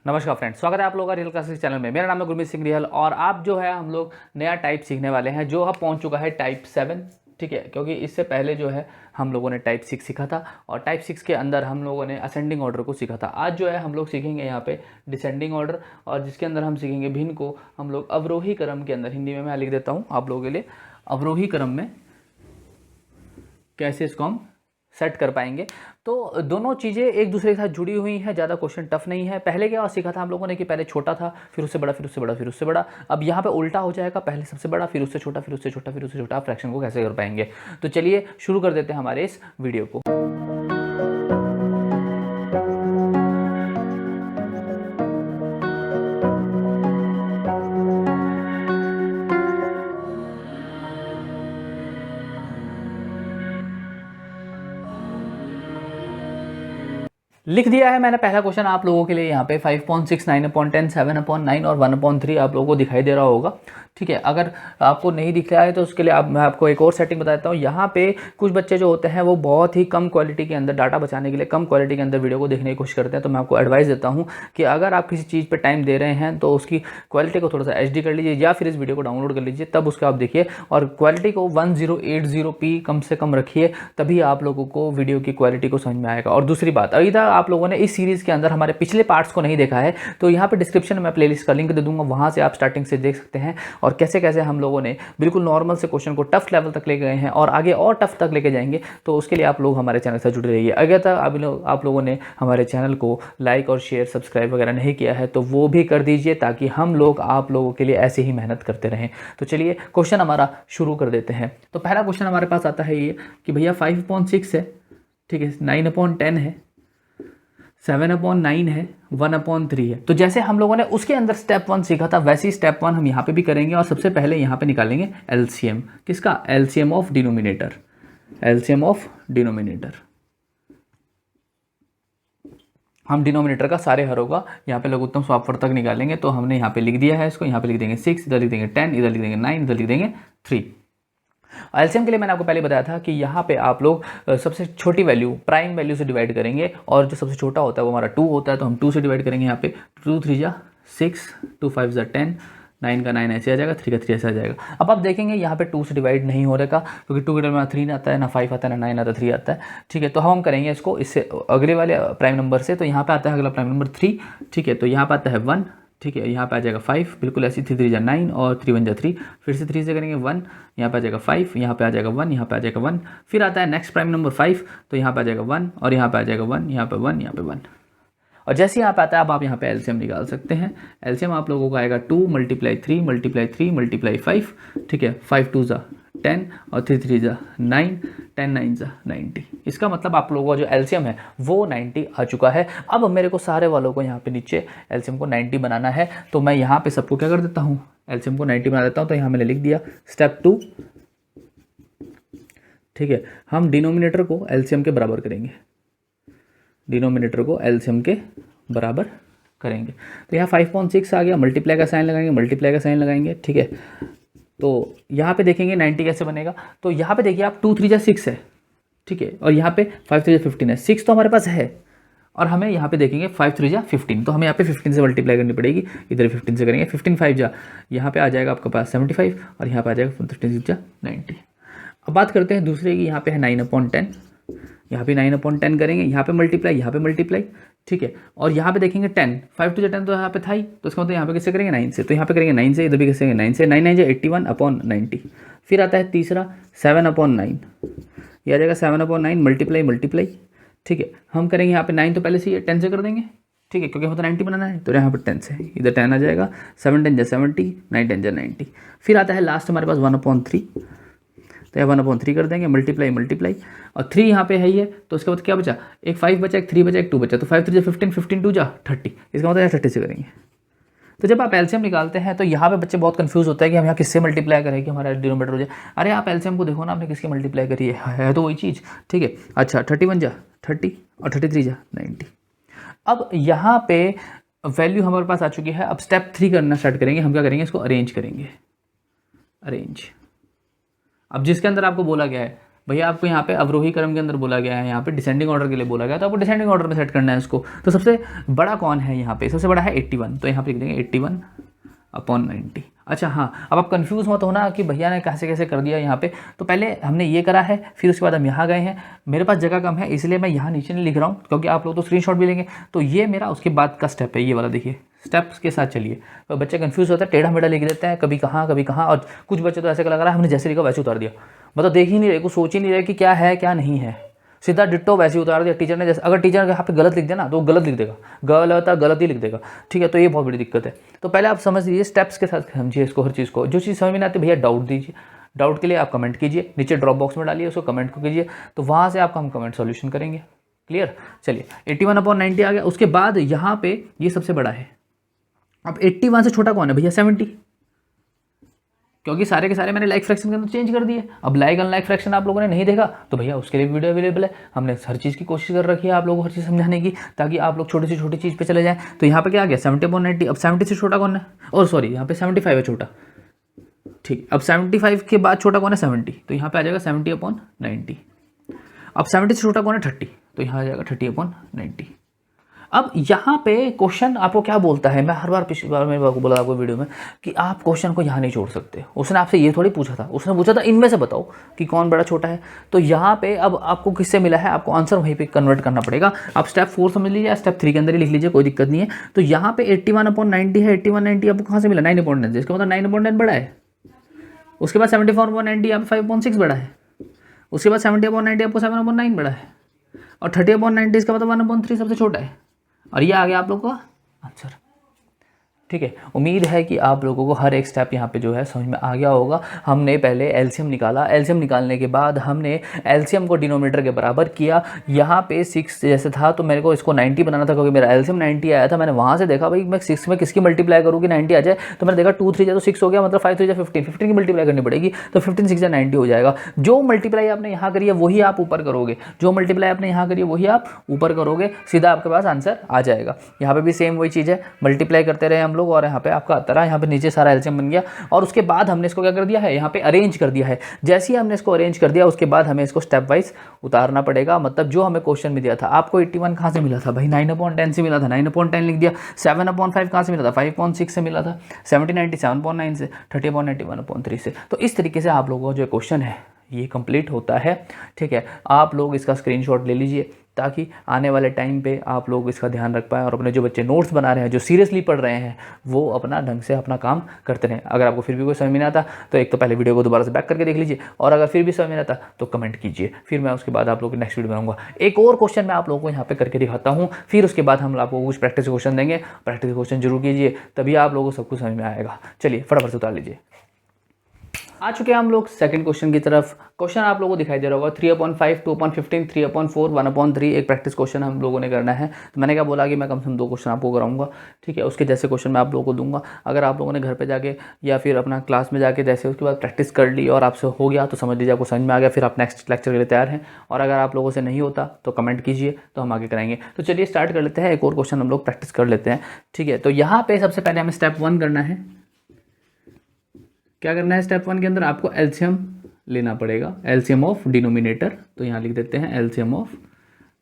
नमस्कार फ्रेंड्स, स्वागत है आप लोगों का रियल क्लासेस चैनल में। मेरा नाम है गुरमीत सिंह रियल और आप जो है हम लोग नया टाइप सीखने वाले हैं जो अब पहुंच चुका है टाइप 7। ठीक है, क्योंकि इससे पहले जो है हम लोगों ने टाइप 6 सीखा था और टाइप 6 के अंदर हम लोगों ने असेंडिंग ऑर्डर को सीखा था। आज जो है हम लोग सीखेंगे यहाँ पे डिसेंडिंग ऑर्डर, और जिसके अंदर हम सीखेंगे भिन्न को हम लोग अवरोही क्रम के अंदर, हिंदी में मैं लिख देता हूँ आप लोगों के लिए, अवरोही क्रम में कैसे इसको हम सेट कर पाएंगे। तो दोनों चीज़ें एक दूसरे के साथ जुड़ी हुई हैं, ज़्यादा क्वेश्चन टफ नहीं है। पहले क्या सीखा था हम लोगों ने कि पहले छोटा था, फिर उससे बड़ा, फिर उससे बड़ा, फिर उससे बड़ा। अब यहाँ पे उल्टा हो जाएगा, पहले सबसे बड़ा, फिर उससे छोटा, फिर उससे छोटा, फिर उससे छोटा। फ्रैक्शन को कैसे कर पाएंगे, तो चलिए शुरू कर देते हैं हमारे इस वीडियो को। लिख दिया है मैंने पहला क्वेश्चन आप लोगों के लिए यहाँ पे 5.6, 9/10, 7/9 और 1/3 आप लोगों को दिखाई दे रहा होगा। ठीक है, अगर आपको नहीं दिख रहा है तो उसके लिए मैं आपको एक और सेटिंग बता देता हूँ। यहाँ पे कुछ बच्चे जो होते हैं वो बहुत ही कम क्वालिटी के अंदर, डाटा बचाने के लिए कम क्वालिटी के अंदर वीडियो को देखने की कोशिश करते हैं। तो मैं आपको एडवाइस देता हूँ कि अगर आप किसी चीज़ पर टाइम दे रहे हैं तो उसकी क्वालिटी को थोड़ा सा HD कर लीजिए या फिर इस वीडियो को डाउनलोड कर लीजिए, तब उसका आप देखिए। और क्वालिटी को 1080p कम से कम रखिए, तभी आप लोगों को वीडियो की क्वालिटी को समझ में आएगा। और दूसरी बात, अभी तक आप लोगों ने इस सीरीज़ के अंदर हमारे पिछले पार्ट्स को नहीं देखा है तो यहाँ पे डिस्क्रिप्शन में मैं प्लेलिस्ट का लिंक दे दूंगा, वहाँ से आप स्टार्टिंग से देख सकते हैं। और कैसे कैसे हम लोगों ने बिल्कुल नॉर्मल से क्वेश्चन को टफ लेवल तक ले गए हैं और आगे और टफ तक लेके जाएंगे। तो उसके लिए आप लोग हमारे चैनल से जुड़े रहिए। अगर तक आप लोगों ने हमारे चैनल को लाइक और शेयर, सब्सक्राइब वगैरह नहीं किया है तो वो भी कर दीजिए, ताकि हम लोग आप लोगों के लिए ऐसे ही मेहनत करते रहें। तो चलिए क्वेश्चन हमारा शुरू कर देते हैं। तो पहला क्वेश्चन हमारे पास आता है ये कि भैया 5.6 है, ठीक है, 9/10 है, 7/9 है, 1/3 है। तो जैसे हम लोगों ने उसके अंदर स्टेप 1 सीखा था, वैसे ही स्टेप 1 हम यहाँ पे भी करेंगे। और सबसे पहले यहाँ पे निकालेंगे एलसीएम। किसका? LCM of denominator. LCM of denominator. हम डिनोमिनेटर का सारे हरों का यहाँ पे लघुत्तम स्वापफल तक निकालेंगे। तो हमने यहाँ पे लिख दिया है इसको, यहाँ पे लिख देंगे 6, इधर लिख देंगे 10, इधर लिख देंगे 9, इधर लिख देंगे 3। एलसीएम के लिए मैंने आपको पहले बताया था कि यहाँ पे आप लोग सबसे छोटी वैल्यू प्राइम वैल्यू से डिवाइड करेंगे, और जो सबसे छोटा होता है वो हमारा 2 होता है, तो हम 2 से डिवाइड करेंगे। यहाँ पे 2 3 जा 6, 2 5 जा 10, 9 का 9 ऐसे आ जाएगा, 3 का 3 ऐसे आ जाएगा। अब आप देखेंगे यहाँ पे 2 से डिवाइड नहीं हो रहेगा, क्योंकि 2 के में 3 आता है, ना 5 आता है, ना 9 आता है, 3 आता है। ठीक है, तो हम करेंगे इसको इससे अगले वाले प्राइम नंबर से। तो यहाँ पे आता है अगला प्राइम नंबर 3। ठीक है, तो यहाँ पे आता है 1। ठीक है, यहाँ पे आ जाएगा 5, बिल्कुल ऐसी 3 3 जा 9 और 3 1 जा 3, फिर से 3 से करेंगे 1, यहाँ पे आ जाएगा 5, यहाँ पे आ जाएगा 1, यहाँ पे आ जाएगा 1, फिर आता है नेक्स्ट प्राइम नंबर 5, तो यहाँ पे आ जाएगा 1 और यहाँ पे आ जाएगा 1, यहाँ पे 1, यहाँ पे 1। और जैसे यहाँ पे आता है, अब आप यहाँ पे एलसीएम निकाल सकते हैं। एलसीएम आप लोगों का आएगा 2 × 3 × 3 × 5। ठीक है, 5 2 जा 10 और 3 3 जा 9, 10 9 जा 90। इसका मतलब आप लोगों का जो एलसीएम है वो 90 आ चुका है। अब मेरे को सारे वालों को यहाँ पे नीचे एलसीएम को 90 बनाना है, तो मैं यहाँ पे सबको क्या कर देता हूँ, एलसीएम को 90 बना देता हूँ। तो यहाँ मैंने लिख दिया स्टेप 2। ठीक है, हम डिनोमिनेटर को एलसीएम के बराबर करेंगे, डिनोमिनेटर को एलसीएम के बराबर करेंगे। तो यहाँ 5.6 आ गया, मल्टीप्लाई का साइन लगाएंगे, मल्टीप्लाई का साइन लगाएंगे। ठीक है, तो यहाँ पे देखेंगे 90 कैसे बनेगा। तो यहाँ पे देखिए आप 2 3 जा 6 है, ठीक है, और यहाँ पे 5 3 जा 15 है। 6 तो हमारे पास है, और हमें यहाँ पे देखेंगे 5 3 जा 15, तो हमें यहाँ पे 15 से मल्टीप्लाई करनी पड़ेगी। इधर 15 से करेंगे, 15 5 जा, यहाँ पे आ जाएगा आपके पास 75, और यहाँ पे आ जाएगा 15 6 जा 90। अब बात करते हैं दूसरे की। यहाँ पे है 9/10, यहाँ पे 9/10 करेंगे, यहाँ पे मल्टीप्लाई, यहाँ पे मल्टीप्लाई। ठीक है, और यहाँ पे देखेंगे 10, 5 2 जा 10, तो यहाँ पे था ही, तो इसका मतलब यहाँ पे कैसे करेंगे 9 से, तो यहाँ पे करेंगे 9 से, इधर भी कैसे करेंगे 9 से, 9 9 जा 81/90। फिर आता है तीसरा 7/9, यह आ जाएगा 7/9 मल्टीप्लाई मल्टीप्लाई। ठीक है, हम करेंगे यहाँ पे 9 तो पहले से ही 10 से कर देंगे। ठीक है, क्योंकि हमें तो 90 बनाना है, तो यहाँ पर 10 से, इधर 10 आ जाएगा, 7 10 जा 70, 9 10 जा 90। फिर आता है लास्ट हमारे पास 1/3, तो यह 1/3 कर देंगे, मल्टीप्लाई मल्टीप्लाई, और 3 यहाँ पे है ही है, तो उसके बाद क्या बचा, एक 5 बचा, एक 3 बचा, एक 2 बचा, तो 5 3 जा 15, 15 2 जा 30, इसका मतलब 30 से करेंगे। तो जब आप एलसीएम निकालते हैं तो यहाँ पे बच्चे बहुत कंफ्यूज होता है कि हम यहाँ किससे मल्टीप्लाई करें कि हमारा डिनोमिनेटर हो जाए। अरे आप एलसीएम को देखो ना, आपने किसकी मल्टीप्लाई करी है तो वही चीज़। ठीक है, अच्छा 31 जा 30 और 33 जा 90। अब यहाँ पे वैल्यू हमारे पास आ चुकी है। अब स्टेप 3 करना स्टार्ट करेंगे। हम क्या करेंगे, इसको अरेंज करेंगे, अरेंज। अब जिसके अंदर आपको बोला गया है भैया आपको यहाँ पे अवरोही क्रम के अंदर बोला गया है, यहाँ पे डिसेंडिंग ऑर्डर के लिए बोला गया, तो आपको डिसेंडिंग ऑर्डर में सेट करना है इसको। तो सबसे बड़ा कौन है यहाँ पे? सबसे बड़ा है 81, तो यहाँ पे लिख देंगे 81/90। अच्छा हाँ, अब आप कंफ्यूज मत होना कि भैया ने कैसे कैसे कर दिया यहाँ पे। तो पहले हमने ये करा है, फिर उसके बाद हम यहाँ गए हैं। मेरे पास जगह कम है इसलिए मैं यहाँ नीचे नहीं लिख रहा हूँ, क्योंकि आप लोग तो स्क्रीनशॉट भी लेंगे। तो ये मेरा उसके बाद का स्टेप है, ये वाला देखिए, स्टेप्स के साथ चलिए। तो बच्चे कंफ्यूज होता है, टेढ़ा मेढ़ा लिख देते हैं, कभी कहाँ, और कुछ बच्चे तो ऐसे लग रहा है हमने जैसे लिखा वैसे उतार दिया, मतलब देख ही नहीं रहे, कुछ सोच ही नहीं रहे कि क्या है क्या नहीं है, सीधा डिट्टो वैसे ही उतार दिया टीचर ने। जैसे अगर टीचर यहाँ पे गलत लिख देना तो वो गलत लिख देगा, गलत ही लिख देगा, ठीक है। तो ये बहुत बड़ी दिक्कत है। तो पहले आप समझ लीजिए, स्टेप्स के साथ समझिए इसको, हर चीज़ को। जो चीज़ समझ में नहीं आती भैया डाउट दीजिए, डाउट के लिए आप कमेंट कीजिए, नीचे ड्रॉप बॉक्स में डालिए उसको, कमेंट को कीजिए, तो वहाँ से आपका हम कमेंट सॉल्यूशन करेंगे। क्लियर? चलिए 81/90 आ गया। उसके बाद यहाँ पे ये सबसे बड़ा है। अब 81 से छोटा कौन है भैया? 70, क्योंकि सारे के सारे मैंने लाइक फ्रैक्शन के अंदर चेंज कर दिए। अब लाइक अनलाइक फ्रैक्शन आप लोगों ने नहीं देखा तो भैया उसके लिए वीडियो अवेलेबल है। हमने हर चीज़ की कोशिश कर रखी है आप लोगों को हर चीज़ समझाने की, ताकि आप लोग छोटी से छोटी चीज़ पे चले जाएं। तो यहाँ पे क्या आ गया? 70/90। अब 70 से छोटा कौन है? और सॉरी, यहाँ पे 75 है छोटा, ठीक। अब 75 के बाद छोटा कौन है? 70, तो यहाँ पे आ जाएगा 70/90। अब 70 से छोटा कौन है? 30, तो यहाँ आ जाएगा 30/90। अब यहाँ पे क्वेश्चन आपको क्या बोलता है? मैं हर बार पिछली बार मैंने बोला आपको वीडियो में कि आप क्वेश्चन को यहाँ नहीं छोड़ सकते। उसने आपसे ये थोड़ी पूछा था, उसने पूछा था इनमें से बताओ कि कौन बड़ा छोटा है। तो यहाँ पे अब आपको किससे मिला है, आपको आंसर वहीं पे कन्वर्ट करना पड़ेगा। आप स्टेप 4 समझ लीजिए, स्टेप 3 के अंदर ही लिख लीजिए, कोई दिक्कत नहीं है। तो यहाँ पे 81/90 है, 81/90 आपको कहाँ से मिला? 9/9, इसका मतलब 9/9 बड़ा है। उसके बाद 74/90 यहाँ पे 5.6 बड़ा है। उसके बाद 70/90 आपको 7/9 बड़ा है। और 30/90 इसका मतलब 1/3 सबसे छोटा है। और ये आ गया आप लोगों का आंसर, ठीक है। उम्मीद है कि आप लोगों को हर एक स्टेप यहाँ पे जो है समझ में आ गया होगा। हमने पहले एलसीएम निकाला, एलसीएम निकालने के बाद हमने एलसीएम को डिनोमिनेटर के बराबर किया। यहाँ पे 6 जैसे था तो मेरे को इसको 90 बनाना था, क्योंकि मेरा एलसीएम 90 आया था। मैंने वहाँ से देखा भाई मैं 6 में किसकी मल्टीप्लाई करूँ कि 90 आ जाए, तो मैंने देखा 2 3 जाए तो 6 हो गया, मतलब 5 3 जाए 15, 15 की मल्टीप्लाई करनी पड़ेगी, तो 15 6 जाए 90 हो जाएगा। जो मल्टीप्लाई आपने यहाँ करी है वही आप ऊपर करोगे, जो मल्टीप्लाई आपने यहाँ करी है वही आप ऊपर करोगे, सीधा आपके पास आंसर आ जाएगा। यहाँ पे भी सेम वही चीज़ है, मल्टीप्लाई करते रहे हम लोग, और यहाँ पे आपका तरह यहाँ पे नीचे सारा एलसीएम बन गया। और उसके बाद हमने इसको क्या कर दिया है, यहाँ पे अरेंज कर दिया है। जैसे ही हमने इसको अरेंज कर दिया उसके बाद हमें इसको स्टेप वाइज उतारना पड़ेगा। मतलब जो हमें क्वेश्चन में दिया था, आपको 81 कहाँ से मिला था भाई? 9/10 से मिला था, 9/10 लिख दिया। 7/5 कहाँ से मिला था? 5.6 से मिला था। 70/90 7.9 से, 30/90 1/3 से। तो इस तरीके से आप लोगों का जो क्वेश्चन है ये कंप्लीट होता है, ठीक है। आप लोग इसका स्क्रीनशॉट ले लीजिए ताकि आने वाले टाइम पे आप लोग इसका ध्यान रख पाएँ, और अपने जो बच्चे नोट्स बना रहे हैं, जो सीरियसली पढ़ रहे हैं, वो अपना ढंग से अपना काम करते रहें। अगर आपको फिर भी कोई समझ में नहीं आता तो एक तो पहले वीडियो को दोबारा से बैक करके देख लीजिए, और अगर फिर भी समझ में नहीं आता तो कमेंट कीजिए, फिर मैं उसके बाद आप लोग की नेक्स्ट वीडियो बनाऊंगा। एक और क्वेश्चन मैं आप लोगों को यहाँ पे करके दिखाता हूँ, फिर उसके बाद हम आपको कुछ प्रैक्टिस क्वेश्चन देंगे। प्रैक्टिस क्वेश्चन जरूर कीजिए, तभी आप लोगों को सब कुछ समझ में आएगा। चलिए फटाफट से उतार लीजिए। आ चुके हैं हम लोग सेकंड क्वेश्चन की तरफ। क्वेश्चन आप लोगों को दिखाई दे रहा होगा 3/5, 2/15, 3/4, 1/3। एक प्रैक्टिस क्वेश्चन हम लोगों ने करना है। तो मैंने क्या बोला कि मैं कम से कम 2 क्वेश्चन आपको कराऊंगा, ठीक है। उसके जैसे क्वेश्चन मैं आप लोगों को दूंगा। अगर आप लोगों ने घर पे जाके या फिर अपना क्लास में जाके जैसे उसके बाद प्रैक्टिस कर ली और आपसे हो गया तो समझ लीजिए आपको समझ में आ गया, फिर आप नेक्स्ट लेक्चर के लिए तैयार हैं। और अगर आप लोगों से नहीं होता तो कमेंट कीजिए, तो हम आगे कराएंगे। तो चलिए स्टार्ट कर लेते हैं, एक और क्वेश्चन हम लोग प्रैक्टिस कर लेते हैं, ठीक है। तो यहाँ पे सबसे पहले हमें स्टेप 1 करना है। क्या करना है स्टेप 1 के अंदर? आपको एलसीएम लेना पड़ेगा, एलसीएम ऑफ डिनोमिनेटर। तो यहाँ लिख देते हैं एलसीएम ऑफ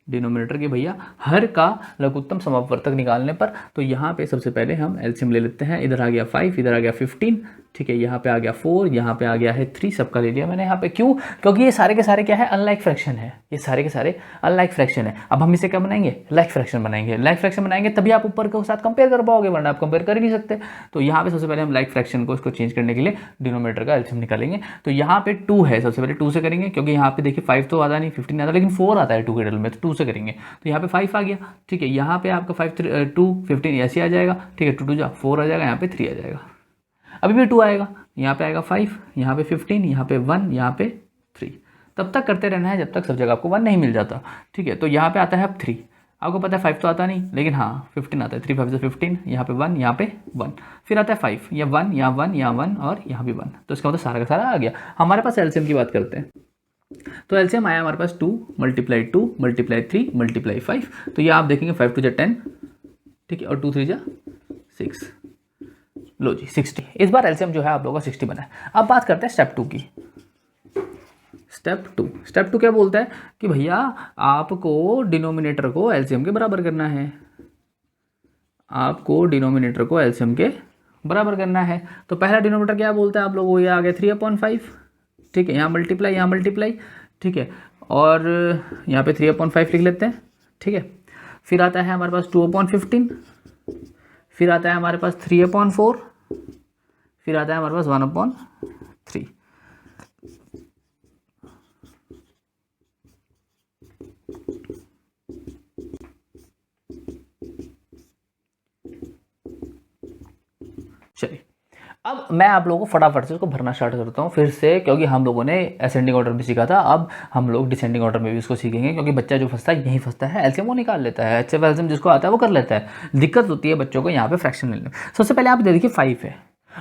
डिनोमिनेटर के भैया हर का लघुत्तम समापवर्तक निकालने पर। तो यहाँ पे सबसे पहले हम एलसीएम ले लेते हैं। इधर आ गया 5, इधर आ गया 15, ठीक है। यहाँ पे आ गया 4, यहाँ पे आ गया है 3, सबका ले लिया मैंने यहाँ पे। क्यों? क्योंकि ये सारे के सारे क्या है? अनलाइक फ्रैक्शन है, ये सारे के सारे अनलाइक फ्रैक्शन है। अब हम इसे क्या बनाएंगे? लाइक फ्रैक्शन बनाएंगे। लाइक फ्रैक्शन बनाएंगे तभी आप ऊपर के साथ कंपेयर कर पाओगे, वरना आप कंपेयर कर ही नहीं सकते। तो यहाँ पे सबसे पहले हम लाइक फ्रैक्शन को इसको चेंज करने के लिए डिनोमिनेटर का एलसीएम निकालेंगे। तो यहाँ पे 2 है, सबसे पहले 2 से करेंगे, क्योंकि यहाँ पे देखिए 5 तो आता नहीं, 15 आता, लेकिन 4 आता है 2 के डबल में, तो 2 से करेंगे। तो यहाँ पे 5 आ गया, ठीक है। यहाँ पे आपका 5 2 15 ऐसे आ जाएगा, ठीक है। 2 2 जा 4 आ जाएगा, यहाँ पे 3 आ जाएगा। अभी भी 2 आएगा, यहाँ पे आएगा 5, यहाँ पे 15, यहाँ पे 1, यहाँ पे 3। तब तक करते रहना है जब तक सब जगह आपको 1 नहीं मिल जाता, ठीक है। तो यहाँ पे आता है अब 3। आपको पता है 5 तो आता नहीं, लेकिन हाँ 15 आता है। 3 5 से 15, यहाँ पे 1, यहाँ पे 1, फिर आता है 5, या 1, यहाँ 1, यहाँ 1 और यहाँ भी 1। तो इसका मतलब सारा का सारा आ गया। हमारे पास एलसीएम की बात करते हैं। तो एलसीएम आया हमारे पास 2 × 2 × 3 × 5। तो ये आप देखेंगे 5 2 जा 10, ठीक है, और 2 3 जा 6। लो जी 60। इस बार एलसीएम जो है आप लोगों का 60 बना है। अब बात करते हैं स्टेप 2 की। स्टेप टू क्या बोलता है कि भैया आपको डिनोमिनेटर को एलसीएम के बराबर करना है, आपको डिनोमिनेटर को एलसीएम के बराबर करना है। तो पहला डिनोमिनेटर क्या बोलता है आप लोगों को, ये आ गया 3/5, ठीक है, यहाँ मल्टीप्लाई, ठीक है, और यहाँ पे 3/5 लिख लेते हैं, ठीक है। फिर आता है हमारे पास 2/15, फिर आता है हमारे पास 3/4, फिर आता है हमारे पास 1/3। चलिए अब मैं आप लोगों को फटाफट से इसको भरना स्टार्ट करता हूँ फिर से, क्योंकि हम लोगों ने असेंडिंग ऑर्डर में सीखा था, अब हम लोग डिसेंडिंग ऑर्डर में भी इसको सीखेंगे, क्योंकि बच्चा जो फंसता है यहीं फंसता है, एलसीएम वो निकाल लेता है, एचएफ एलसीएम जिसको आता है वो कर लेता है, दिक्कत होती है बच्चों को यहाँ पे फ्रैक्शन लेने में। सबसे पहले आप देखिए 5 है,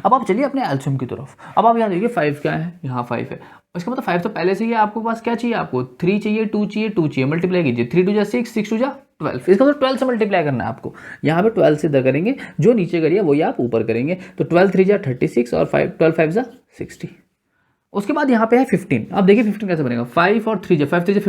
अब आप चलिए अपने एलसीएम की तरफ, अब आप यहाँ देखिए 5 क्या है, यहाँ 5 है, इसका मतलब 5 तो पहले से ही है, आपको पास क्या चाहिए, आपको 3 चाहिए, 2 चाहिए, 2 चाहिए, मल्टीप्लाई कीजिए, 3 2 जा 6, 6 2 जा 12, इसका मतलब 12 से मल्टीप्लाई करना है आपको, यहाँ पे 12 से इधर करेंगे, जो नीचे करिए वही आप ऊपर करेंगे, तो 12 3 जा 36 और 12 5 जा 60। उसके बाद यहाँ पे है 15, अब देखिए 15 कैसे बनेगा, 5 और 3 जा 5 3 जा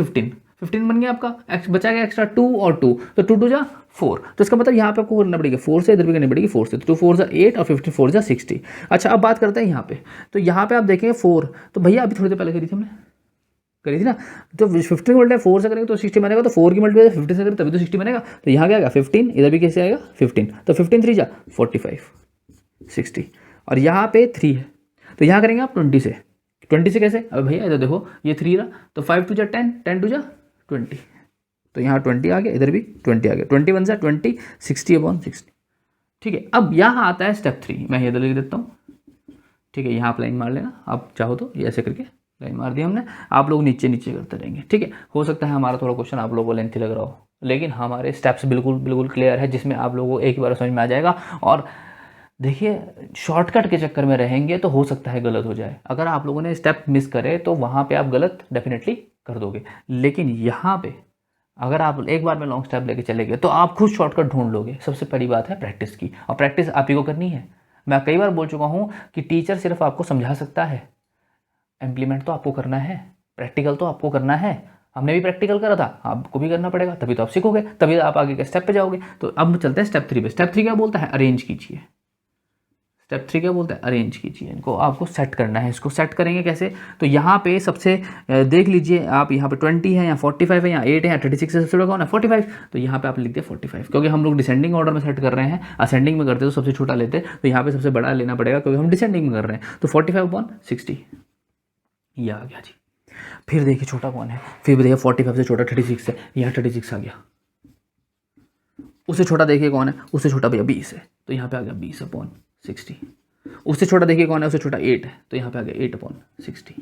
15 बन गया आपका, बचा गया एक्स्ट्रा 2 और 2, तो 2 2 जा 4, तो इसका मतलब यहाँ पे आपको करना पड़ेगा 4 से, इधर भी करनी पड़ेगी 4 से, तो 2 4 जा 8 और 15 4 जा 60। अच्छा अब बात करते हैं यहाँ पे, तो यहाँ पे आप देखेंगे 4, तो भैया अभी थोड़ी देर पहले करी थी हमने, करी थी ना, तो 15 मल्टीप्लाई 4 से करेंगे तो 60 बनेगा, तो 4 की मल्टीप्लाई 15 से करेंगे तभी तो 60 बनेगा, तो यहाँ क्या आएगा 15, इधर भी कैसे आएगा 15, तो 15 3 जा 45 60, और यहाँ पे 3 है, तो यहाँ करेंगे आप 20 से, 20 से कैसे, अब भैया इधर देखो ये 3 रहा, तो 5 2 जा 10, 10 2 जा 20, तो यहाँ 20 आ गया, इधर भी 20 आ गया, 20 1 जा 20, 60/60, ठीक है। अब यहाँ आता है स्टेप 3, मैं इधर लिख देता हूँ, ठीक है, यहाँ आप लाइन मार लेना, आप चाहो तो ये ऐसे करके लाइन मार दी हमने, आप लोग नीचे नीचे करते रहेंगे, ठीक है। हो सकता है हमारा थोड़ा क्वेश्चन आप लोगों को लेंथी लग रहा हो, लेकिन हमारे स्टेप्स बिल्कुल क्लियर है, जिसमें आप लोगों को एक ही बार समझ में आ जाएगा। और देखिए शॉर्टकट के चक्कर में रहेंगे तो हो सकता है गलत हो जाए, अगर आप लोगों ने स्टेप मिस करे तो वहाँ पे आप गलत डेफिनेटली कर दोगे, लेकिन यहाँ पे अगर आप एक बार में लॉन्ग स्टेप लेके चले गए तो आप खुद शॉर्टकट ढूंढ लोगे। सबसे बड़ी बात है प्रैक्टिस की, और प्रैक्टिस आप ही को करनी है। मैं कई बार बोल चुका हूँ कि टीचर सिर्फ आपको समझा सकता है, इम्प्लीमेंट तो आपको करना है, प्रैक्टिकल तो आपको करना है। हमने भी प्रैक्टिकल करा था, आपको भी करना पड़ेगा, तभी तो आप सीखोगे, तभी आप आगे के स्टेप पे जाओगे। तो अब चलते हैं स्टेप 3 पे। स्टेप 3 क्या बोलता है, अरेंज कीजिए। स्टेप 3 क्या बोलता है, अरेंज कीजिए, इनको आपको सेट करना है। इसको सेट करेंगे कैसे, तो यहाँ पे सबसे देख लीजिए आप, यहाँ पे 20 है, यहाँ 45 है, यहाँ 8 है, यहाँ 36 है, सबसे बड़ा कौन है 45, तो यहाँ पे आप लिख दिया 45, क्योंकि हम लोग डिसेंडिंग ऑर्डर में सेट कर रहे हैं, असेंडिंग में करते तो सबसे छोटा लेते, तो यहाँ पे सबसे बड़ा लेना पड़ेगा क्योंकि हम डिसेंडिंग में कर रहे हैं। तो 45/60 ये आ गया जी। फिर देखिए छोटा कौन है, फिर देखिए 45 से छोटा 36 है, यहाँ 36 आ गया। उससे छोटा देखिए कौन है, उससे छोटा भैया 20 है, तो यहाँ पे आ गया 20/60। उससे छोटा देखिए कौन है, उससे छोटा 8 है, तो यहाँ पे आ गया 8/60,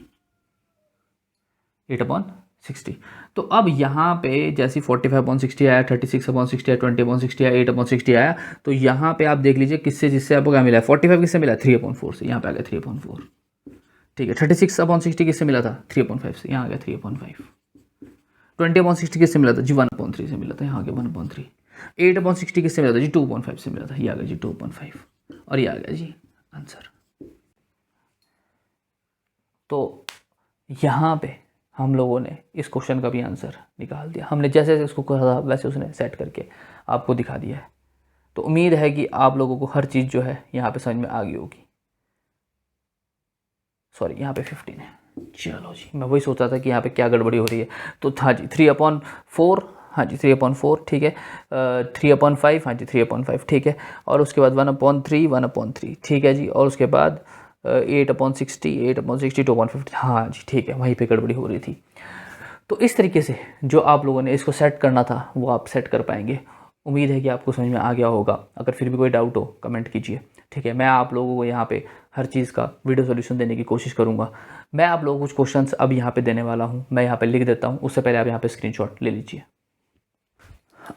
8/60। तो अब यहाँ पे जैसे 45/60 आया, 36/60 आया, 20/60 आया, 8/60 आया, तो यहाँ पे आप देख लीजिए किससे जिससे आपको क्या मिला है, 45 किससे मिला, 3/4 से, यहाँ पे आ गया 3/4, ठीक है। 36/60 किससे मिला था, 3/5 से, यहाँ आ गया 3/5। 20/60 किससे मिला था जी, 1/3 से मिला था, यहाँ आ गया 1/3। 8/60 किससे मिला था जी, 2/5 से मिला था, ये आ गया जी 2/5, और ये आ गया जी आंसर। तो यहाँ पे हम लोगों ने इस क्वेश्चन का भी आंसर निकाल दिया। हमने जैसे जैसे इसको कहा था वैसे उसने सेट करके आपको दिखा दिया है। तो उम्मीद है कि आप लोगों को हर चीज़ जो है यहाँ पे समझ में आ गई होगी। सॉरी यहाँ पे 15 है, चलो जी, मैं वही सोचा था कि यहाँ पे क्या गड़बड़ी हो रही है। तो हाँ जी 3/4, हाँ जी 3/4 ठीक है, 3/5, हाँ जी 3/5 ठीक है, और उसके बाद 1/3 ठीक है जी, और उसके बाद 8/60 2/50, हाँ जी ठीक है, वहीं पे गड़बड़ी हो रही थी। तो इस तरीके से जो आप लोगों ने इसको सेट करना था वो आप सेट कर पाएंगे। उम्मीद है कि आपको समझ में आ गया होगा। अगर फिर भी कोई डाउट हो कमेंट कीजिए, ठीक है। मैं आप लोगों को यहाँ पे हर चीज़ का वीडियो सॉल्यूशन देने की कोशिश करूँगा। मैं आप लोगों को कुछ क्वेश्चंस अब यहाँ पे देने वाला हूँ, मैं यहाँ पे लिख देता हूँ, उससे पहले आप यहाँ पे स्क्रीनशॉट ले लीजिए।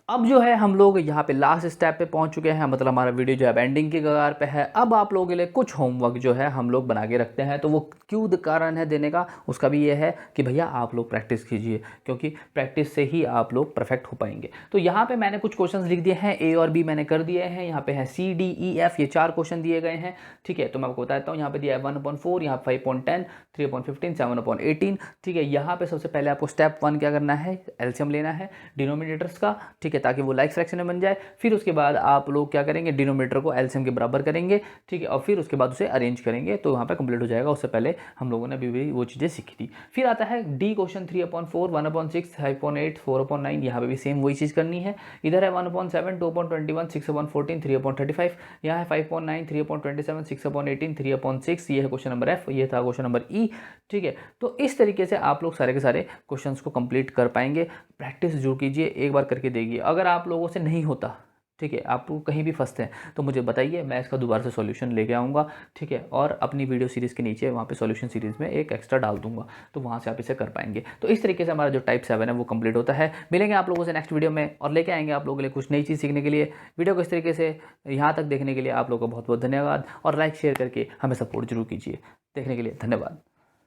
अब जो है हम लोग यहाँ पे लास्ट स्टेप पे पहुँच चुके हैं, मतलब हमारा वीडियो जो है एंडिंग की कगार पे है। अब आप लोगों के लिए कुछ होमवर्क जो है हम लोग बना के रखते हैं, तो वो क्यों कारण है देने का, उसका भी ये है कि भैया आप लोग प्रैक्टिस कीजिए, क्योंकि प्रैक्टिस से ही आप लोग परफेक्ट हो पाएंगे। तो यहाँ पे मैंने कुछ क्वेश्चन लिख दिए हैं, ए और बी मैंने कर दिए हैं। यहाँ पे है सी डी ई एफ, ये 4 क्वेश्चन दिए गए हैं, ठीक है। तो मैं आपको बताता हूँ, यहाँ पे दिया है 1/4, यहाँ 5/10, 3/15, 7/18, ठीक है। यहाँ पे सबसे पहले आपको स्टेप 1 क्या करना है, एलसीएम लेना है डिनोमिनेटर्स का, ठीक है, ताकि वो लाइक फ्रैक्शन में बन जाए। फिर उसके बाद आप लोग क्या करेंगे, डिनोमिनेटर को एलसीएम के बराबर करेंगे, ठीक है, और फिर उसके बाद उसे अरेंज करेंगे, तो वहाँ पे कंप्लीट हो जाएगा। उससे पहले हम लोगों ने अभी वो चीज़ें सीखी थी। फिर आता है डी क्वेश्चन, 3/4, 1/6, 5/8, 4/9, यहाँ पे भी सेम वही चीज़ करनी है। इधर है 1/7, 2/21, 6/14, 3/35, यहाँ है 5/9, 3/27, 6/18, 3/6, ये है क्वेश्चन नंबर एफ, ये था क्वेश्चन नंबर ई, ठीक है। तो इस तरीके से आप लोग सारे के सारे क्वेश्चंस को कंप्लीट कर पाएंगे। प्रैक्टिस जरूर कीजिए, एक बार करके देखिए। अगर आप लोगों से नहीं होता, ठीक है, आप कहीं भी फंसते हैं तो मुझे बताइए, मैं इसका दोबारा से सॉल्यूशन लेके आऊँगा, ठीक है, और अपनी वीडियो सीरीज़ के नीचे वहाँ पे सॉल्यूशन सीरीज़ में एक एक्स्ट्रा डाल दूंगा, तो वहाँ से आप इसे कर पाएंगे। तो इस तरीके से हमारा जो टाइप 7 है वो कंप्लीट होता है। मिलेंगे आप लोगों से नेक्स्ट वीडियो में और लेके आएंगे आप लोगों के लिए कुछ नई चीज़ सीखने के लिए। वीडियो को इस तरीके से यहाँ तक देखने के लिए आप लोगों का बहुत बहुत धन्यवाद, और लाइक शेयर करके हमें सपोर्ट जरूर कीजिए। देखने के लिए धन्यवाद।